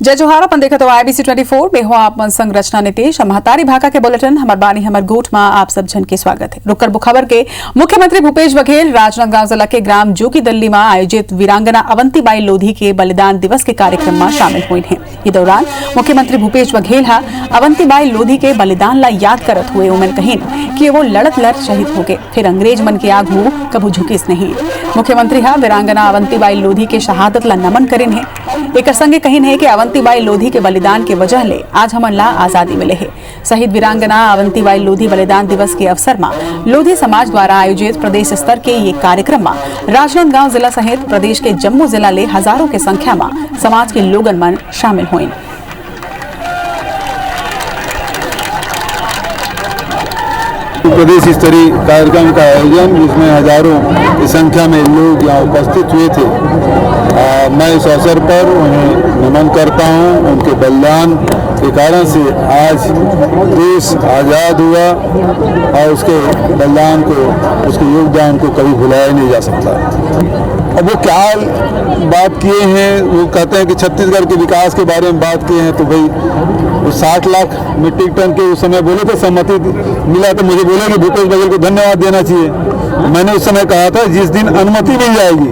जय जोहार अपन देखा तो IBC 24 में हुआ आप संरचना नीतीश महतारी भाका के बुलेटिन हमार बानी हमार गोठ में आप सब जन के स्वागत है। रुकर खबर के मुख्यमंत्री भूपेश बघेल राजनांदगांव जिला के ग्राम जोगी दल्ली में आयोजित वीरांगना अवंतीबाई लोधी के बलिदान दिवस के कार्यक्रम में शामिल हुए हैं। इस दौरान मुख्यमंत्री भूपेश बघेल अवंतीबाई लोधी के बलिदान ला याद करत हुए उमन कहीन कि वो लड़त लड़ शहीद हो गए, फिर अंग्रेज मन के आग हो कबू झुकिस नहीं। मुख्यमंत्री वीरांगना अवंतीबाई लोधी के शहादत ला नमन करें है। एक संगे कहीन है कि अवंतीबाई लोधी के बलिदान के वजह ले आज हमन ला आजादी मिले है। शहीद वीरांगना अवंतीबाई लोधी बलिदान दिवस के अवसर में लोधी समाज द्वारा आयोजित प्रदेश स्तर के ये कार्यक्रम में राजनांदगांव जिला सहित प्रदेश के जम्मू जिला ले हजारों के संख्या में समाज के लोगन मन शामिल हुए। प्रदेश स्तरीय कार्यक्रम का आयोजन जिसमें हजारों की संख्या में लोग यहाँ उपस्थित हुए थे। मैं इस अवसर पर उन्हें नमन करता हूँ। उनके बलिदान के कारण से आज देश आज़ाद हुआ और उसके बलिदान को, उसके योगदान को कभी भुलाया नहीं जा सकता। अब वो क्या बात किए हैं, वो कहते हैं कि छत्तीसगढ़ के विकास के बारे में बात किए हैं, तो भाई वो 60 लाख मीट्रिक टन के उस समय बोले थे, सहमति मिला तो मुझे बोले कि भूपेश बघेल को धन्यवाद देना चाहिए। मैंने उस समय कहा था जिस दिन अनुमति मिल जाएगी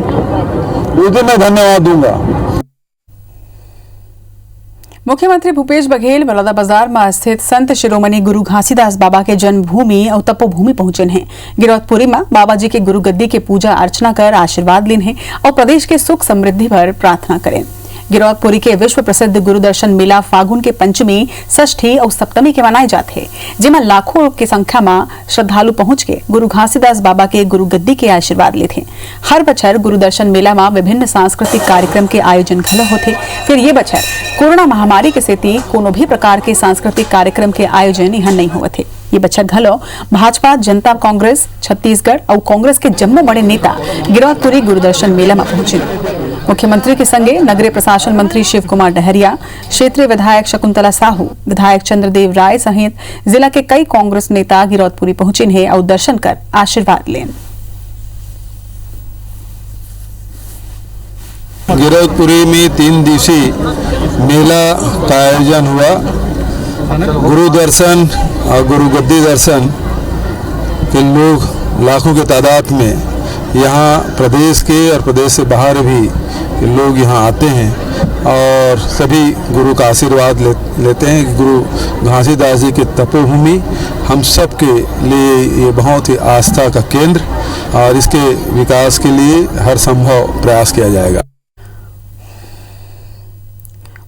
उस दिन मैं धन्यवाद दूंगा। मुख्यमंत्री भूपेश बघेल बलौदाबाजार में स्थित संत शिरोमणि गुरु घासीदास बाबा के जन्मभूमि और तपोभूमि पहुंचे हैं। गिरौदपुरी में बाबा जी के गुरु गद्दी के पूजा अर्चना कर आशीर्वाद लेन है और प्रदेश के सुख समृद्धि पर प्रार्थना करें। गिरौदपुरी के विश्व प्रसिद्ध गुरुदर्शन मेला फागुन के पंचमी, षष्ठी और सप्तमी के मनाए जाते हैं, जिसमें लाखों की संख्या में श्रद्धालु पहुंच के गुरु घासीदास बाबा के गुरु गद्दी के आशीर्वाद लेते हैं। हर बछर गुरुदर्शन मेला में विभिन्न सांस्कृतिक कार्यक्रम के आयोजन घलो होते। फिर ये बछर कोरोना महामारी के सेती कोनो भी प्रकार के सांस्कृतिक कार्यक्रम के आयोजन यहाँ नहीं हुए थे। ये बछर घलो भाजपा जनता कांग्रेस छत्तीसगढ़ और कांग्रेस के जम्मू बड़े नेता गिरौदपुरी गुरुदर्शन मेला में पहुंचे। मुख्यमंत्री के संगे नगरीय प्रशासन मंत्री शिव कुमार डहरिया, क्षेत्रीय विधायक शकुंतला साहू, विधायक चंद्रदेव राय सहित जिला के कई कांग्रेस नेता गिरौदपुरी पहुंचे हैं और दर्शन कर आशीर्वाद लें। गिरौदपुरी में 3 दिवसीय मेला का आयोजन हुआ। गुरु दर्शन और गुरु गद्दी दर्शन के लोग लाखों के तादाद में यहाँ प्रदेश के और प्रदेश से बाहर भी लोग यहाँ आते हैं और सभी गुरु का आशीर्वाद लेते हैं। गुरु घासीदास जी की तपोभूमि हम सब के लिए ये बहुत ही आस्था का केंद्र और इसके विकास के लिए हर संभव प्रयास किया जाएगा।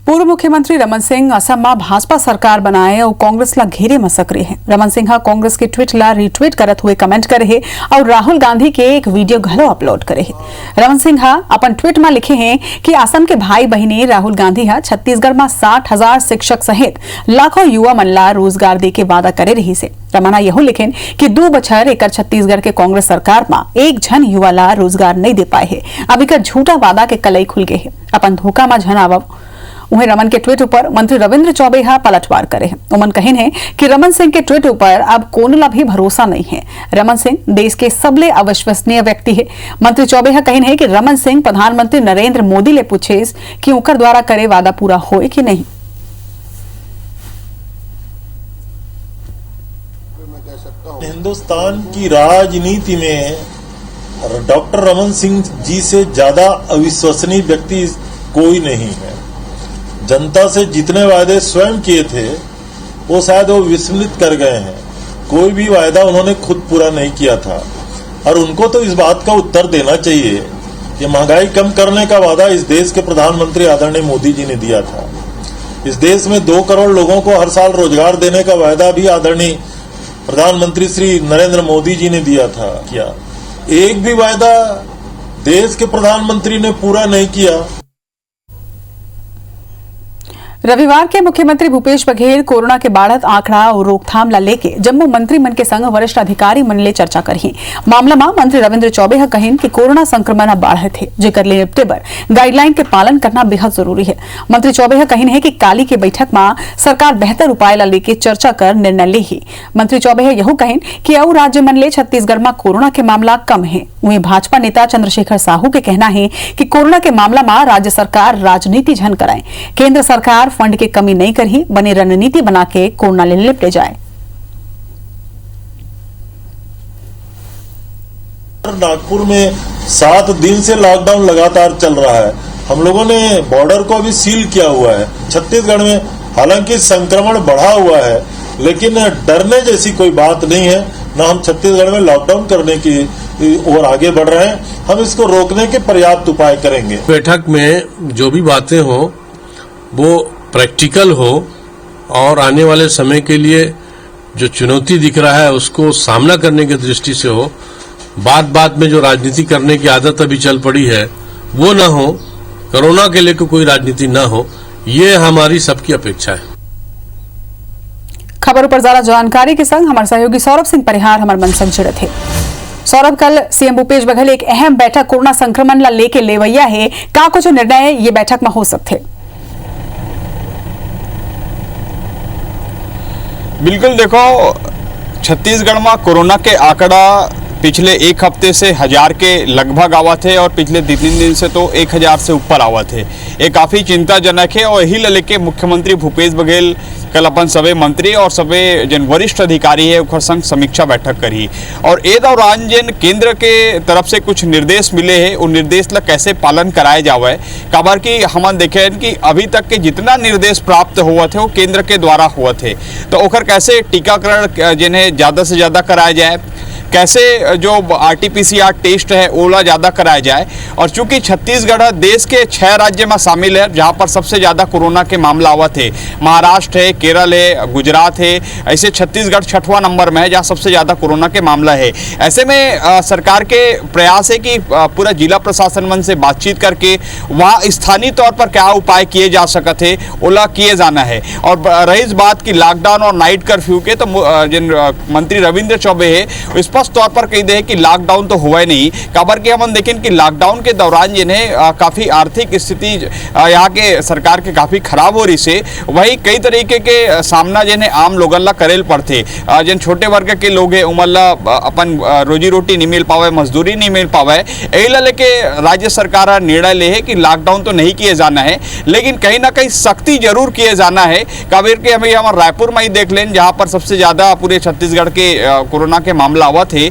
पूर्व मुख्यमंत्री रमन सिंह असम में भाजपा सरकार बनाए और कांग्रेस ला घेरे में सक्रिय है। रमन सिंह कांग्रेस के ट्वीट ला रिट्वीट करत हुए कमेंट करे है और राहुल गांधी के एक वीडियो घलो अपलोड करे है। रमन सिंह अपन ट्वीट में लिखे हैं कि असम के भाई बहने राहुल गांधी छत्तीसगढ़ में 60,000 शिक्षक सहित लाखों युवा मन ला रोजगार दे के वादा करे रही से। रमना यहू लिखेन कि 2 बछर एक छत्तीसगढ़ के कांग्रेस सरकार में एक झन युवा ला रोजगार नहीं दे पाए है। अब एक झूठा वादा के कलई खुल गए है, अपन धोखा में झन आवव। उन्हें रमन के ट्वीट ऊपर मंत्री रविंद्र चौबे पलटवार करे हैं। उमन कहिन है कि रमन सिंह के ट्वीट ऊपर अब कोनला भी भरोसा नहीं है। रमन सिंह देश के सबले अविश्वसनीय व्यक्ति है। मंत्री चौबे कहिन है कि रमन सिंह प्रधानमंत्री नरेंद्र मोदी ले पूछे कि उनकर द्वारा करे वादा पूरा होए कि नहीं। हिंदुस्तान की राजनीति में डॉक्टर रमन सिंह जी से ज्यादा अविश्वसनीय व्यक्ति कोई नहीं है। जनता से जितने वायदे स्वयं किए थे वो शायद वो विस्मृत कर गए हैं। कोई भी वायदा उन्होंने खुद पूरा नहीं किया था और उनको तो इस बात का उत्तर देना चाहिए कि महंगाई कम करने का वादा इस देश के प्रधानमंत्री आदरणीय मोदी जी ने दिया था। इस देश में 2 करोड़ लोगों को हर साल रोजगार देने का वायदा भी आदरणीय प्रधानमंत्री श्री नरेंद्र मोदी जी ने दिया था। क्या एक भी वायदा देश के प्रधानमंत्री ने पूरा नहीं किया। रविवार के मुख्यमंत्री भूपेश बघेल कोरोना के बढ़त आंकड़ा और रोकथाम ला लेके जम्मू मंत्रिमंडल के संग वरिष्ठ अधिकारी मन ले चर्चा करही। मामला में मंत्री रविंद्र चौबे कहिन कि कोरोना संक्रमण बढ़े थे जेकर ले निपटे बर गाइडलाइन के पालन करना बेहद जरूरी है। मंत्री चौबे कहिन है कि काली के बैठक में सरकार बेहतर उपाय ला लेके चर्चा कर निर्णय ले ही। मंत्री चौबे यहू कहिन कि और राज्य मन ले छत्तीसगढ़ में कोरोना के मामला कम है। वहीं भाजपा नेता चंद्रशेखर साहू के कहना है कि कोरोना के मामला में राज्य सरकार राजनीति झन कराए। केंद्र सरकार फंड की कमी नहीं करही, बने रणनीति बना के कोरोना ले निपटे जाए। नागपुर में 7 दिन से लॉकडाउन लगातार चल रहा है। हम लोगों ने बॉर्डर को भी सील किया हुआ है। छत्तीसगढ़ में हालांकि संक्रमण बढ़ा हुआ है, लेकिन डरने जैसी कोई बात नहीं है। न हम छत्तीसगढ़ में लॉकडाउन करने की ओर आगे बढ़ रहे हैं, हम इसको रोकने के पर्याप्त उपाय करेंगे। बैठक में जो भी बातें हो वो प्रैक्टिकल हो और आने वाले समय के लिए जो चुनौती दिख रहा है उसको सामना करने की दृष्टि से हो। बात में जो राजनीति करने की आदत अभी चल पड़ी है वो ना हो, कोरोना के लिए कोई राजनीति ना हो, ये हमारी सबकी अपेक्षा है। खबरों पर ज्यादा जानकारी के संग हमारे सहयोगी सौरभ सिंह परिहार हमारे मन संग जुड़े थे। सौरभ, कल सीएम भूपेश बघेल एक अहम बैठक कोरोना संक्रमण ला लेके लेवैया है, का कुछ निर्णय ये बैठक में हो सकते? बिल्कुल, देखो छत्तीसगढ़ में कोरोना के आंकड़ा पिछले एक हफ्ते से 1000 के लगभग आवा थे और पिछले 3 दिन से तो 1000 से ऊपर आवा थे। ये काफ़ी चिंताजनक है और यही लेके मुख्यमंत्री भूपेश बघेल कल अपन सभी मंत्री और सभी जन वरिष्ठ अधिकारी है उनके संग समीक्षा बैठक करी। और ए दौरान जिन केंद्र के तरफ से कुछ निर्देश मिले हैं उन निर्देश ला कैसे पालन कराए जावे, काबर कि हम देखे कि अभी तक के जितना निर्देश प्राप्त हुआ थे वो केंद्र के द्वारा हुआ थे, तो ओकर कैसे टीकाकरण जिन्हें ज़्यादा से ज़्यादा कराया जाए, कैसे जो RT-PCR टेस्ट है ओला ज़्यादा कराया जाए। और चूंकि छत्तीसगढ़ देश के 6 राज्य में शामिल है जहां पर सबसे ज़्यादा कोरोना के मामला हुआ थे, महाराष्ट्र है, केरल है, गुजरात है, ऐसे छत्तीसगढ़ 6वां नंबर में है जहां सबसे ज़्यादा कोरोना के मामला है। ऐसे में सरकार के प्रयास है कि पूरा जिला प्रशासन मन से बातचीत करके वहाँ स्थानीय तौर पर क्या उपाय किए जा सकते हैं ओला किए जाना है। और रही इस बात की लॉकडाउन और नाइट कर्फ्यू के, तो जिन मंत्री रविंद्र चौबे है स्पष्ट तौर पर कही दे कि लॉकडाउन तो हुआ ही नहीं। काबर के हम देखें कि लॉकडाउन के दौरान जिन्हें काफ़ी आर्थिक स्थिति यहाँ के सरकार के काफ़ी खराब हो रही से, वही कई तरीके के सामना जिन्हें आम लोगन ला करेल पड़ते। जिन छोटे वर्ग के लोग हैं उमन ला अपन रोजी रोटी नहीं मिल पावे, मजदूरी नहीं मिल पावे, यही ला लेके राज्य सरकार निर्णय ले है कि लॉकडाउन तो नहीं किए जाना है, लेकिन कहीं ना कहीं सख्ती जरूर किए जाना है। काबर के हमें हमारे रायपुर में ही देख लें जहाँ पर सबसे ज़्यादा पूरे छत्तीसगढ़ के कोरोना के मामला हुआ थे।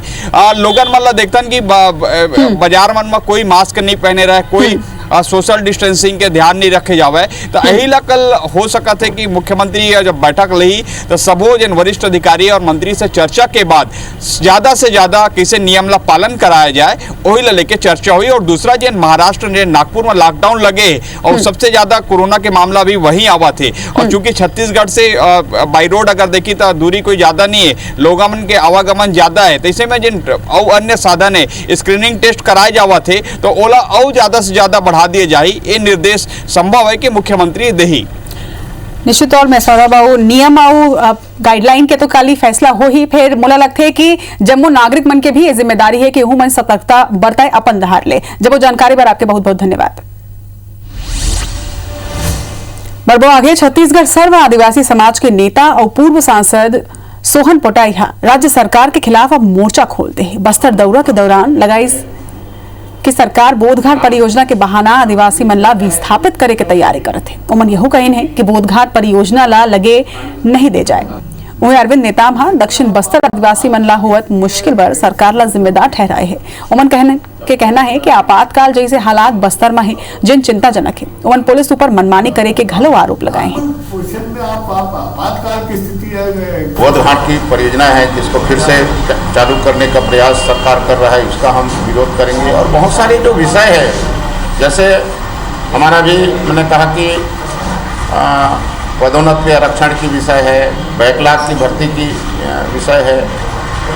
लोगन मन ला देखतन कि बाजार मन में कोई मास्क नहीं पहने रहे, कोई सोशल डिस्टेंसिंग के ध्यान नहीं रखे जावे। तो यही ला कल हो सकत है कि मुख्यमंत्री जब बैठक ली तो सबो जन वरिष्ठ अधिकारी और मंत्री से चर्चा के बाद ज़्यादा से ज़्यादा किसी नियम ला पालन कराया जाए, वही ला लेके चर्चा हुई। और दूसरा जन महाराष्ट्र ने नागपुर में लॉकडाउन लगे और सबसे ज़्यादा कोरोना के मामला भी वहीं आवा थे। और चूंकि छत्तीसगढ़ से बाई रोड अगर देखी तो दूरी कोई ज़्यादा नहीं है, लोगन के आवागमन ज़्यादा है, तो इसे में जिन और अन्य साधन है स्क्रीनिंग टेस्ट कराए जावा थे तो ओला और ज़्यादा से ज़्यादा बढ़ा दिए जाए। ये निर्देश संभव है कि मुख्यमंत्री देही। निश्चित तौर में सौरभ नियम और गाइडलाइन के तो काली फैसला हो ही, फिर मुला लगते है कि जम्मू नागरिक मन के भी ये जिम्मेदारी है कि वह मन सतर्कता बरताए, अपन दहाड़ ले। जब वो जानकारी पर आपके बहुत बहुत धन्यवाद। बढ़ो आगे, छत्तीसगढ़ सर्व आदिवासी समाज के नेता और पूर्व सांसद सोहन पोटाइहा राज्य सरकार के खिलाफ अब मोर्चा खोलते हैं। बस्तर दौरा के दौरान लगाई कि सरकार बोधघाट परियोजना के बहाना आदिवासी मन ला विस्थापित करे के तैयारी करत है। उमन यहू कहिन है कि बोधघाट परियोजना ला लगे नहीं दे जाए। वही अरविंद नेताम दक्षिण बस्तर आदिवासी मन ला होवत मुश्किल पर सरकार ला जिम्मेदार ठहराए है। उमन कहना है कि आपातकाल जैसे हालात बस्तर में है जिन चिंताजनक है। उमन पुलिस ऊपर मनमानी करे के घलो आरोप लगाए हैं। बोधघाट की परियोजना है जिसको फिर से चालू करने का प्रयास सरकार कर रहा है, उसका हम विरोध करेंगे। और बहुत सारे जो विषय है, जैसे हमारा भी मैंने कहा कि पदोन्नत के आरक्षण की विषय है, बैकलॉग की भर्ती की विषय है,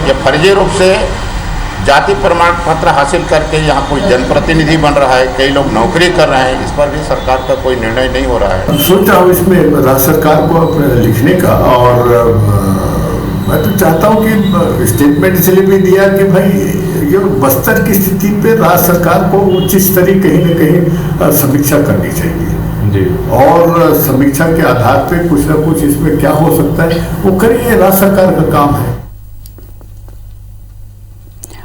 ये फर्जी रूप से जाति प्रमाण पत्र हासिल करके यहाँ कोई जनप्रतिनिधि बन रहा है, कई लोग नौकरी कर रहे हैं, इस पर भी सरकार का कोई निर्णय नहीं हो रहा है। सोच रहा हूँ इसमें राज्य सरकार को लिखने का, और मैं तो चाहता हूँ कि स्टेटमेंट इसलिए भी दिया कि भाई ये बस्तर की स्थिति पे राज्य सरकार को उच्च स्तरीय कहीं न कहीं समीक्षा करनी चाहिए जी, और समीक्षा के आधार पे कुछ ना कुछ इसमें क्या हो सकता है वो करिए, राज्य सरकार का काम है।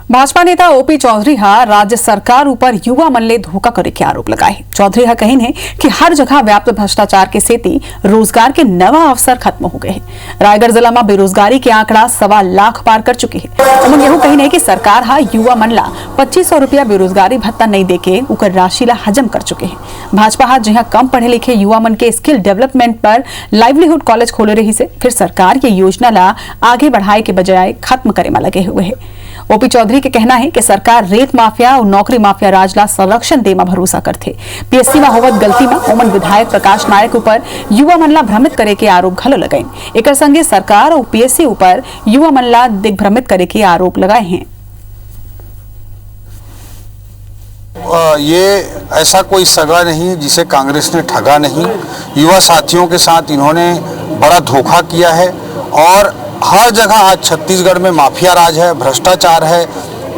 भाजपा नेता ओपी चौधरी राज्य सरकार ऊपर युवा मन ले धोखा करे के आरोप लगाए। चौधरी कहीन है कि हर जगह व्याप्त भ्रष्टाचार के सेती रोजगार के नवा अवसर खत्म हो गए हैं। रायगढ़ जिला में बेरोजगारी के आंकड़ा 1.25 लाख पार कर चुके हैं। उमंग यह कहीन है कि सरकार युवा मन ला 2500 रुपया बेरोजगारी भत्ता नहीं देके उकर राशि ला हजम कर चुके हैं। भाजपा जहां कम पढ़े लिखे युवा मन के स्किल डेवलपमेंट पर लाइवलीहुड कॉलेज खोले रही से फिर सरकार ये योजना ला आगे बढ़ाए के बजाय खत्म करे में लगे हुए है। ओपी चौधरी के कहना है कि सरकार रेत माफिया और नौकरी माफिया राज ला संरक्षण दे में भरोसा करते। पीएससी में होवत गलती में ओमन विधायक प्रकाश नायक ऊपर युवा मन ला भ्रमित करे के आरोप घलो लगाए। एक संगे सरकार और पीएससी ऊपर युवा मन ला दिग्भ्रमित करे के आरोप लगाए हैं। ये ऐसा कोई सगा नहीं जिसे कांग्रेस ने ठगा नहीं। युवा साथियों के साथ इन्होंने बड़ा धोखा किया है और हर जगह आज छत्तीसगढ़ में माफिया राज है, भ्रष्टाचार है।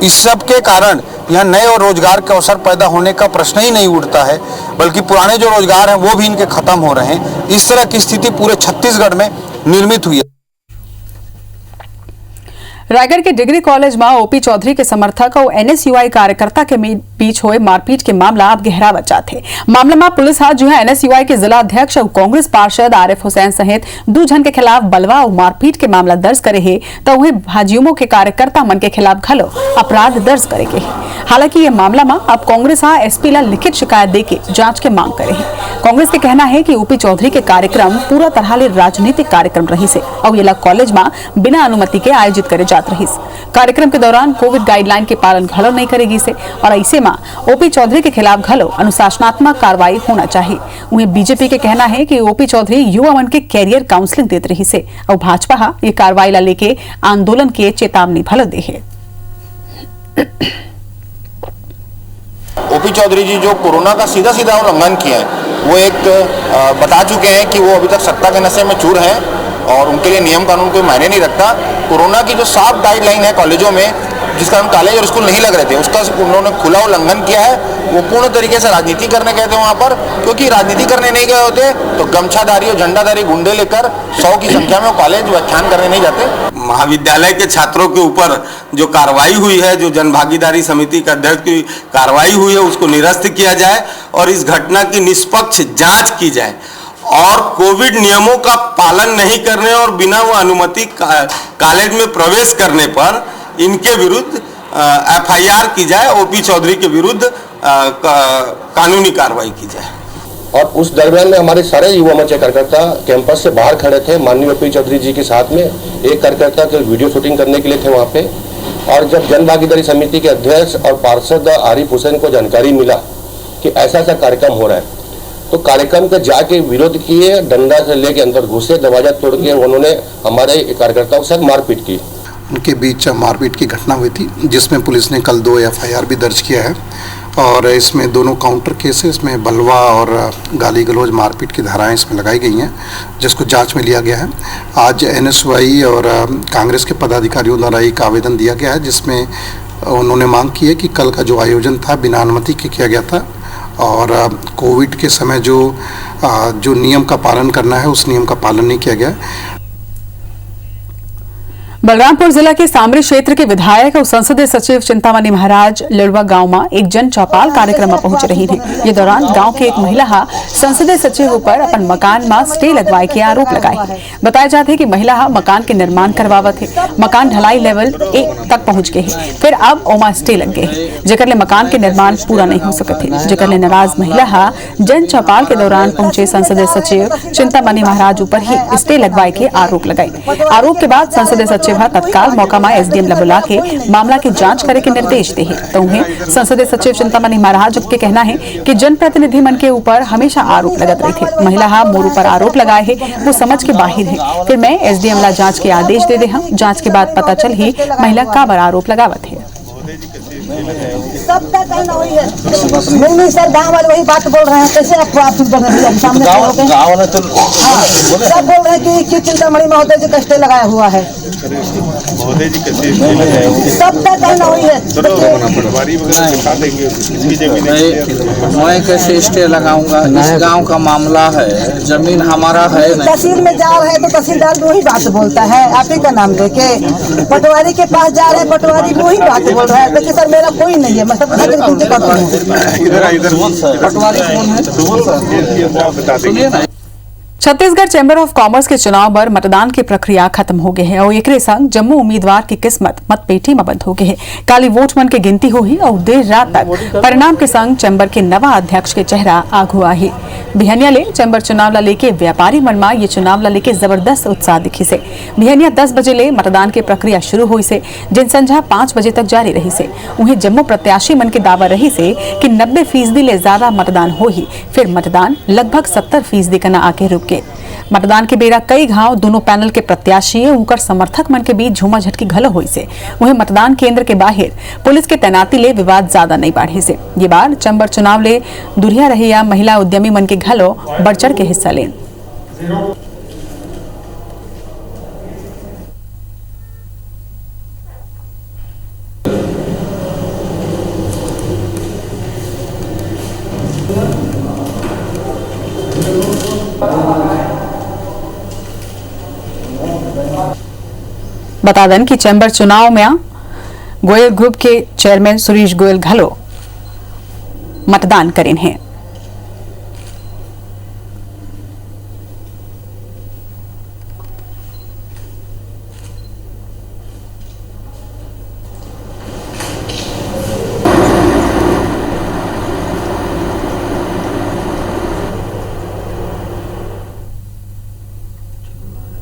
इस सब के कारण यहाँ नए और रोजगार के अवसर पैदा होने का प्रश्न ही नहीं उठता है, बल्कि पुराने जो रोजगार हैं वो भी इनके खत्म हो रहे हैं। इस तरह की स्थिति पूरे छत्तीसगढ़ में निर्मित हुई है। रायगढ़ के डिग्री कॉलेज में ओपी चौधरी के समर्थक और एनएसयूआई कार्यकर्ता के बीच हुए मारपीट के मामला अब गहरावत जाते। मामला में पुलिस जो है एनएसयूआई के जिला अध्यक्ष और कांग्रेस पार्षद आरिफ हुसैन सहित 2 जन के खिलाफ बलवा और मारपीट के मामला दर्ज करे है, तो वहीं भाजयुमो के कार्यकर्ता मन के खिलाफ घलो अपराध दर्ज करेगे। हालांकि ये मामला में अब कांग्रेस एसपी ला लिखित शिकायत देके जांच के मांग करे है। कांग्रेस के कहना है कि ओपी चौधरी के कार्यक्रम पूरा तरह ले राजनीतिक कार्यक्रम रही से और ये कॉलेज में बिना अनुमति के आयोजित करे रहीस। कार्यक्रम के दौरान कोविड गाइडलाइन के पालन घलो नहीं करेगी से और ऐसे में ओपी चौधरी के खिलाफ घलो अनुशासनात्मक कार्रवाई होना चाहिए। उन्हें बीजेपी के कहना है कि ओपी चौधरी युवा मन के कैरियर काउंसलिंग देते रही से और भाजपा ये कार्रवाई ला लेके आंदोलन के चेतावनी भलो दे है। ओपी चौधरी जी जो कोरोना का सीधा उल्लंघन किया है, वो एक बता चुके हैं कि वो अभी तक सत्ता के नशे में चूर हैं और उनके लिए नियम कानून कोई मायने नहीं रखता। कोरोना की जो साफ गाइडलाइन है कॉलेजों में, जिस कारण कॉलेज और स्कूल नहीं लग रहे थे, उसका उन्होंने खुला उल्लंघन किया है। वो पूर्ण तरीके से राजनीति करने गए थे वहाँ पर, क्योंकि राजनीति करने नहीं गए होते तो गमछाधारी और झंडाधारी गुंडे लेकर 100 की संख्या में कॉलेज व्याख्यान करने नहीं जाते। महाविद्यालय के छात्रों के ऊपर जो कार्रवाई हुई है, जो जनभागीदारी समिति का अध्यक्ष की कार्रवाई हुई है, उसको निरस्त किया जाए और इस घटना की निष्पक्ष जांच की जाए और कोविड नियमों का पालन नहीं करने और बिना वो अनुमति कॉलेज में प्रवेश करने पर इनके विरुद्ध एफआईआर की जाए। ओपी चौधरी के विरुद्ध कानूनी कार्रवाई की जाए। और उस दरमियान में हमारे सारे युवा मोर्चा कार्यकर्ता कैंपस से बाहर खड़े थे माननीय ओपी चौधरी जी के साथ में। एक कार्यकर्ता के वीडियो शूटिंग करने के लिए थे वहाँ पे, और जब जन भागीदारी समिति के अध्यक्ष और पार्षद आरिफ हुसैन को जानकारी मिला कि ऐसा कार्यक्रम हो रहा है, तो कार्यक्रम का जाके विरोध किए, डंडा से लेके अंदर घुसे, दरवाजा तोड़ के उन्होंने हमारे कार्यकर्ताओं के साथ मारपीट की। उनके बीच मारपीट की घटना हुई थी, जिसमें पुलिस ने कल 2 एफआईआर भी दर्ज किया है और इसमें दोनों काउंटर केसेस में बलवा और गाली गलौज मारपीट की धाराएं इसमें लगाई गई हैं, जिसको जांच में लिया गया है। आज एनएसयूआई और कांग्रेस के पदाधिकारियों द्वारा एक आवेदन दिया गया है, जिसमें उन्होंने मांग की है कि कल का जो आयोजन था बिना अनुमति के किया गया था और कोविड के समय जो नियम का पालन करना है उस नियम का पालन नहीं किया गया। बलरामपुर जिला के सामरी क्षेत्र के विधायक और संसदीय सचिव चिंतामणि महाराज लिड़वा गांव में एक जन चौपाल कार्यक्रम में पहुंच रही थी। ये दौरान गांव के एक महिला संसदीय सचिव पर अपन मकान में स्टे लगवाए के आरोप लगाए। बताया जाते कि महिला मकान के निर्माण करवावत है। मकान ढलाई लेवल 1 तक पहुंच गए है, फिर अब ओमा स्टे लग गए, जेकर ले मकान के निर्माण पूरा नहीं हो सके थे। जेकर ले नाराज महिला जन चौपाल के दौरान पहुंचे संसदीय सचिव चिंतामणि महाराज ऊपर ही स्टे लगवाए के आरोप लगाए। आरोप के बाद संसदीय सचिव तत्काल मौका में एसडीएम ला बुला के मामला की जांच करे के निर्देश दे है। तो उन्हें संसदीय सचिव चिंतामणि महाराज के कहना है कि जनप्रतिनिधि मन के ऊपर हमेशा आरोप लगत रही थे। महिला मोरू पर आरोप लगाए है, वो समझ के बाहर है। फिर मैं एसडीएम ला जांच के आदेश दे दे हम, जांच के बाद पता चल ही महिला का बर आरोप लगावत है। सबका कहना वही है। नहीं सर, गाँव वाले वही बात बोल रहे हैं। कैसे आपको आप चुप कर रहे हैं? सामने गाँव वाले तो सब बोल रहे हैं कि चिंतामणि महोदय जी कष्टे लगाया हुआ है। महोदय जी कैसे सबका कहना वही है। मैं कैसे स्टे लगाऊंगा? इस गांव का मामला है, जमीन हमारा है नहीं। तहसील में जा रहे हैं तो तहसीलदार भी वही बात बोलता है, आप ही का नाम लेके। पटवारी के पास जा रहे हैं, पटवारी भी वही बात बोल रहा है। देखिए सर, मेरा कोई नहीं है, मैं सब पटवारी कौन है? सुनिए ना। छत्तीसगढ़ चैंबर ऑफ कॉमर्स के चुनाव पर मतदान की प्रक्रिया खत्म हो गई है और एकरे संग जम्मू उम्मीदवार की किस्मत मतपेटी में बंद हो गई है। काली वोट मन के गिनती हुई और देर रात तक परिणाम के संग चैंबर के नवा अध्यक्ष के चेहरा आगू आही। बिहनिया ले चैंबर चुनाव ला लेके व्यापारी मन में ये चुनाव ला लेके जबरदस्त उत्साह दिखी से। बिहनिया 10 बजे ले मतदान की प्रक्रिया शुरू हुई से, जिन संझा 5 बजे तक जारी रही से। उन्हें जम्मू प्रत्याशी मन के दावा रही से कि 90% ले ज्यादा मतदान हो ही, फिर मतदान लगभग 70% कना आके रुक गए। मतदान के बेरा कई घाव दोनों पैनल के प्रत्याशी उनकर समर्थक मन के बीच झूमा झटकी घलो हुई से। वहीं मतदान केंद्र के बाहर पुलिस के तैनाती ले विवाद ज्यादा नहीं बढ़े से। ये बार चंबर चुनाव ले दुरिया रही या महिला उद्यमी मन के घलो बढ़ चढ़ के हिस्सा लें। बता दें कि चैंबर चुनाव में गोयल ग्रुप के चेयरमैन सुरेश गोयल घलो मतदान करें हैं।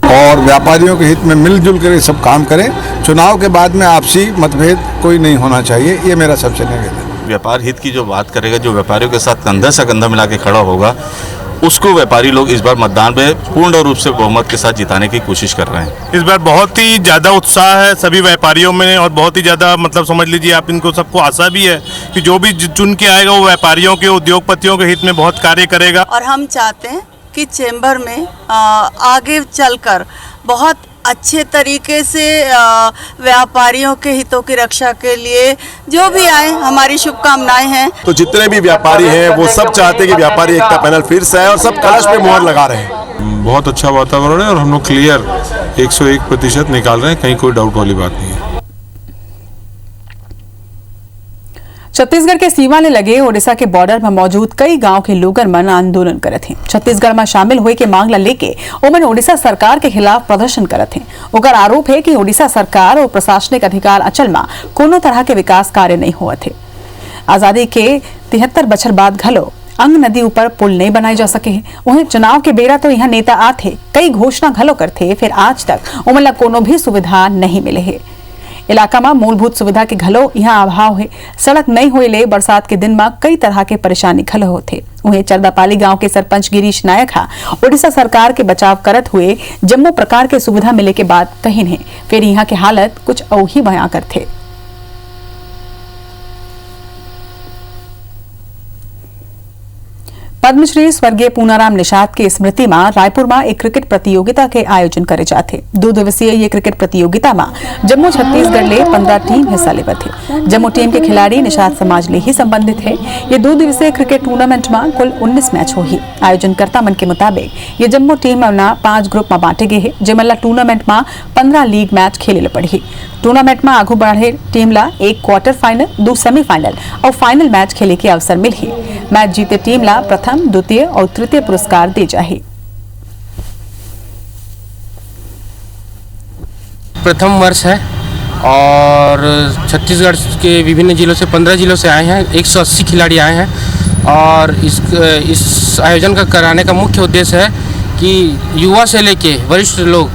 और व्यापारियों के हित में मिलजुल कर सब काम करें। चुनाव के बाद में आपसी मतभेद कोई नहीं होना चाहिए, ये मेरा सबसे निवेदन है। व्यापार हित की जो बात करेगा, जो व्यापारियों के साथ कंधा से कंधा मिला के खड़ा होगा, उसको व्यापारी लोग इस बार मतदान में पूर्ण रूप से बहुमत के साथ जिताने की कोशिश कर रहे हैं। इस बार बहुत ही ज़्यादा उत्साह है सभी व्यापारियों में और बहुत ही ज़्यादा मतलब समझ लीजिए आप, इनको सबको आशा भी है कि जो भी चुन के आएगा वो व्यापारियों के, उद्योगपतियों के हित में बहुत कार्य करेगा। और हम चाहते हैं कि चैम्बर में आगे चलकर बहुत अच्छे तरीके से व्यापारियों के हितों की रक्षा के लिए जो भी आए, हमारी शुभकामनाएं हैं। तो जितने भी व्यापारी हैं वो सब चाहते हैं कि व्यापारी एकता पैनल फिर से आए और सब कलश पे मुहर लगा रहे हैं। बहुत अच्छा वातावरण है और हम लोग क्लियर 101% निकाल रहे हैं, कहीं कोई डाउट वाली बात नहीं है। छत्तीसगढ़ के सीमा ले लगे ओडिशा के बॉर्डर में मौजूद कई गांव के लोगन मन आंदोलन करत हैं। छत्तीसगढ़ में शामिल हुए के मांग ला लेके ओमन ओडिशा सरकार के खिलाफ प्रदर्शन करत हैं। ओकर आरोप है कि ओडिशा सरकार और प्रशासनिक अधिकार अचल में कोनो तरह के विकास कार्य नहीं हुआ थे। आजादी के 73 बछर बाद घलो अंग नदी ऊपर पुल नहीं बनाए जा सके हैं। वहीं चुनाव के बेरा तो यहाँ नेता आते कई घोषणा घलो करते, फिर आज तक ओमन ला कोनो भी सुविधा नहीं मिले है। इलाका में मूलभूत सुविधा के घलो यहाँ अभाव है। सड़क नहीं होए ले बरसात के दिन में कई तरह के परेशानी घलो होते। वहीं चरदापाली गांव के सरपंच गिरीश नायक हा ओडिशा सरकार के बचाव करत हुए जम्मू प्रकार के सुविधा मिले के बाद कहीं नहीं, फिर यहाँ के हालत कुछ और ही बयां करते। पद्मश्री स्वर्गीय पूनाराम निषाद की स्मृति में रायपुर में एक क्रिकेट प्रतियोगिता के आयोजन करे जाते। 2 दिवसीय ये क्रिकेट प्रतियोगिता में जम्मू छत्तीसगढ़ ले 15 टीम हिस्सा ले थे। जम्मू टीम के खिलाड़ी निषाद समाज ले ही संबंधित है। ये 2 दिवसीय क्रिकेट टूर्नामेंट में कुल 19 मैच हो ही। आयोजनकर्ता मन के मुताबिक ये जम्मू टीम में 5 ग्रुप में बांटे गए है, जिमला टूर्नामेंट में 15 लीग मैच खेले पड़ी। टूर्नामेंट में आगू बढ़े टीम ला 1 क्वार्टर फाइनल, 2 सेमीफाइनल और फाइनल मैच खेले के अवसर मिल ही। मैच जीते टीम ला प्रथम, द्वितीय और तृतीय पुरस्कार दी जाए। प्रथम वर्ष है और छत्तीसगढ़ के विभिन्न जिलों से 15 जिलों से आए हैं। 180 खिलाड़ी आए हैं और इस आयोजन का कराने का मुख्य उद्देश्य है कि युवा से लेके वरिष्ठ लोग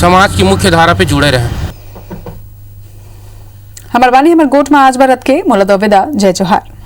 समाज की मुख्य धारा पे जुड़े रहें। हमार गोट में आज भारत के मोला विदा। जय जोहार।